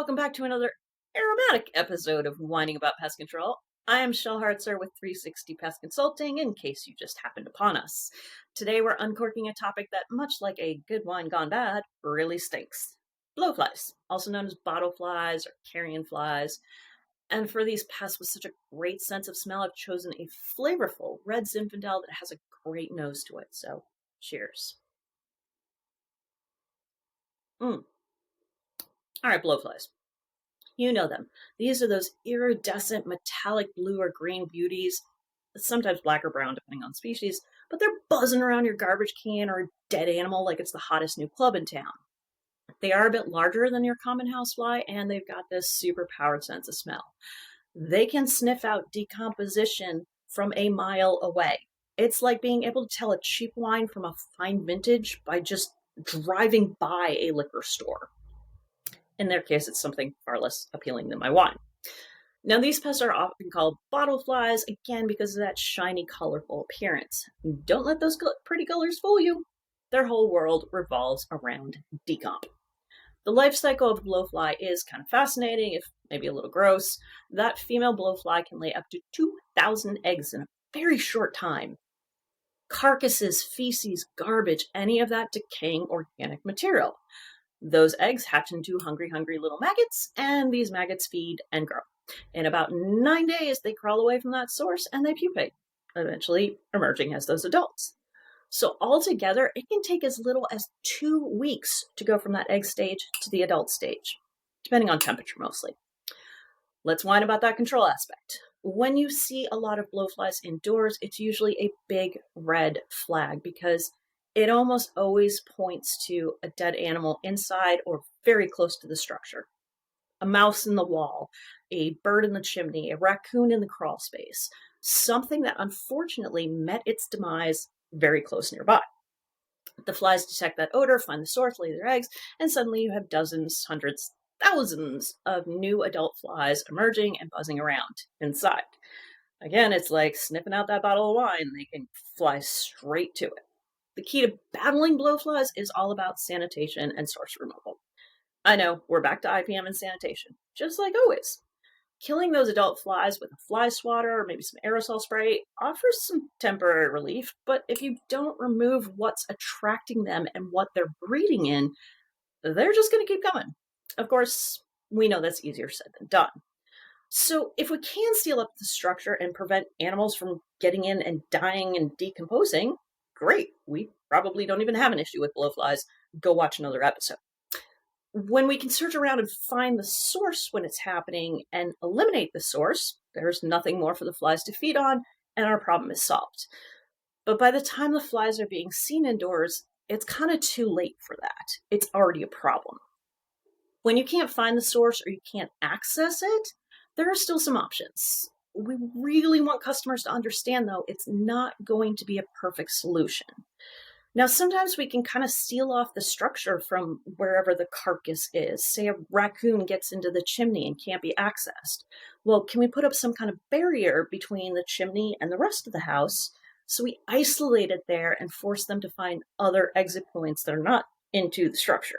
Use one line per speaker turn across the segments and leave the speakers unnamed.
welcome back to another aromatic episode of Whining About Pest Control. I am Shell Hartzer with 360 Pest Consulting, in case you just happened upon us. Today we're uncorking a topic that, much like a good wine gone bad, really stinks. Blowflies, also known as bottle flies or carrion flies. And for these pests with such a great sense of smell, I've chosen a flavorful red Zinfandel that has a great nose to it. So, cheers. All right, blowflies. You know them. These are those iridescent metallic blue or green beauties, sometimes black or brown depending on species, but they're buzzing around your garbage can or a dead animal like it's the hottest new club in town. They are a bit larger than your common housefly, and they've got this super powered sense of smell. They can sniff out decomposition from a mile away. It's like being able to tell a cheap wine from a fine vintage by just driving by a liquor store. In their case, it's something far less appealing than my wine. Now, these pests are often called bottle flies, again, because of that shiny, colorful appearance. Don't let those pretty colors fool you. Their whole world revolves around decomp. The life cycle of a blowfly is kind of fascinating, if maybe a little gross. That female blowfly can lay up to 2,000 eggs in a very short time. Carcasses, feces, garbage, any of that decaying organic material. Those eggs hatch into hungry little maggots, and these maggots feed and grow. In about 9 days, they crawl away from that source and they pupate, eventually emerging as those adults. So altogether, it can take as little as 2 weeks to go from that egg stage to the adult stage, depending on temperature mostly. Let's whine about that control aspect. When you see a lot of blowflies indoors, it's usually a big red flag because it almost always points to a dead animal inside or very close to the structure. A mouse in the wall, a bird in the chimney, a raccoon in the crawl space, something that unfortunately met its demise very close nearby. The flies detect that odor, find the source, lay their eggs, and suddenly you have dozens, hundreds, thousands of new adult flies emerging and buzzing around inside. Again, it's like sniffing out that bottle of wine. They can fly straight to it. The key to battling blowflies is all about sanitation and source removal. I know, we're back to IPM and sanitation, just like always. Killing those adult flies with a fly swatter or maybe some aerosol spray offers some temporary relief, but if you don't remove what's attracting them and what they're breeding in, they're just going to keep coming. Of course, we know that's easier said than done. So if we can seal up the structure and prevent animals from getting in and dying and decomposing, great. We probably don't even have an issue with blowflies. Go watch another episode. When we can search around and find the source when it's happening and eliminate the source, there's nothing more for the flies to feed on, and our problem is solved. But by the time the flies are being seen indoors, it's kind of too late for that. It's already a problem. When you can't find the source or you can't access it, there are still some options. We really want customers to understand, though, it's not going to be a perfect solution. Now, sometimes we can kind of seal off the structure from wherever the carcass is. Say a raccoon gets into the chimney and can't be accessed. Well, can we put up some kind of barrier between the chimney and the rest of the house so we isolate it there and force them to find other exit points that are not into the structure?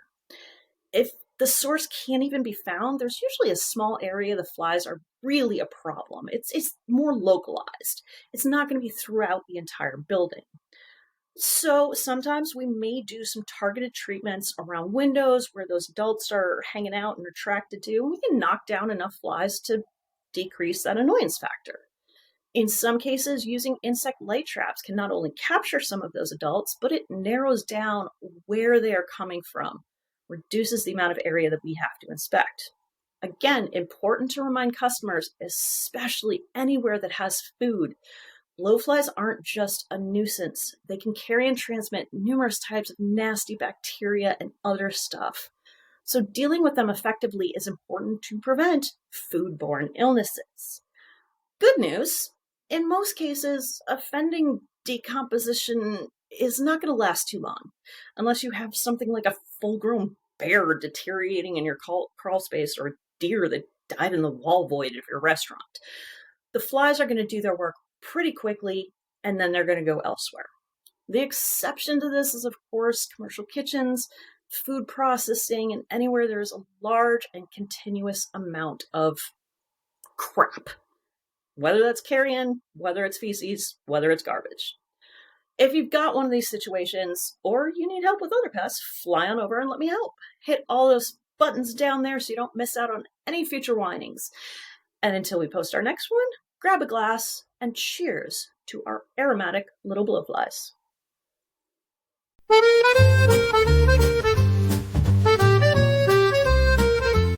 If the source can't even be found, there's usually a small area the flies are really a problem. It's more localized. It's not going to be throughout the entire building. So sometimes we may do some targeted treatments around windows where those adults are hanging out and attracted to, and we can knock down enough flies to decrease that annoyance factor. In some cases, using insect light traps can not only capture some of those adults, but it narrows down where they are coming from, reduces the amount of area that we have to inspect. Again, important to remind customers, especially anywhere that has food, blowflies aren't just a nuisance. They can carry and transmit numerous types of nasty bacteria and other stuff. So dealing with them effectively is important to prevent foodborne illnesses. Good news, in most cases, offending decomposition is not going to last too long, unless you have something like a full-grown bear deteriorating in your crawl space or a deer that died in the wall void of your restaurant. The flies are going to do their work pretty quickly, and then they're going to go elsewhere. The exception to this is, of course, commercial kitchens, food processing, and anywhere there's a large and continuous amount of crap, whether that's carrion, whether it's feces, whether it's garbage. If you've got one of these situations or you need help with other pests, fly on over and let me help. Hit all those buttons down there so you don't miss out on any future whinings. And until we post our next one, grab a glass and cheers to our aromatic little blowflies.